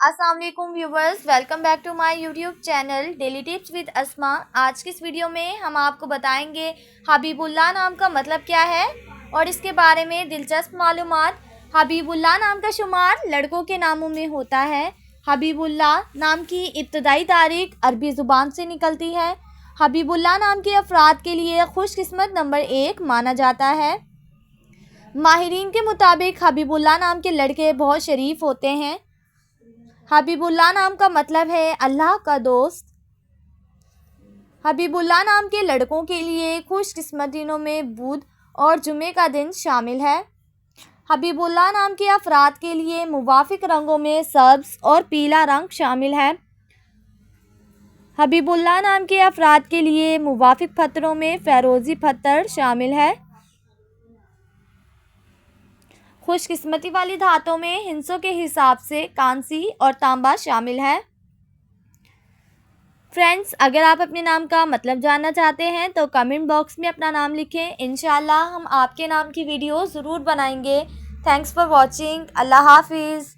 अस्सलाम वालेकुम viewers, welcome back to my YouTube channel daily tips with Asma. आज की इस वीडियो में हम आपको बताएंगे हबीबुल्लाह नाम का मतलब क्या है और इसके बारे में दिलचस्प मालूमात। हबीबुल्लाह नाम का शुमार लड़कों के नामों में होता है। हबीबुल्लाह नाम की इब्तदाई तारीख अरबी ज़ुबान से निकलती है। हबीबुल्लाह नाम के अफराद के लिए खुशकिस्मत नंबर 1 माना जाता है। माहिरीन के मुताबिक हबीबुल्लाह नाम के लड़के बहुत शरीफ होते हैं। हबीबुल्लाह नाम का मतलब है अल्लाह का दोस्त। हबीबुल्लाह नाम के लड़कों के लिए खुशकिस्मत दिनों में बुध और जुमे का दिन शामिल है। हबीबुल्लाह नाम के अफराद के लिए मुवाफिक रंगों में सब्ज़ और पीला रंग शामिल है। हबीबुल्लाह नाम के अफराद के लिए मुवाफिक पत्थरों में फ़िरोज़ी पत्थर शामिल है। खुशकिस्मती वाली धातों में हिंसों के हिसाब से कांसी और तांबा शामिल है। फ्रेंड्स, अगर आप अपने नाम का मतलब जानना चाहते हैं तो कमेंट बॉक्स में अपना नाम लिखें। इंशाल्लाह हम आपके नाम की वीडियो ज़रूर बनाएंगे। Thanks for watching. अल्लाह हाफिज़।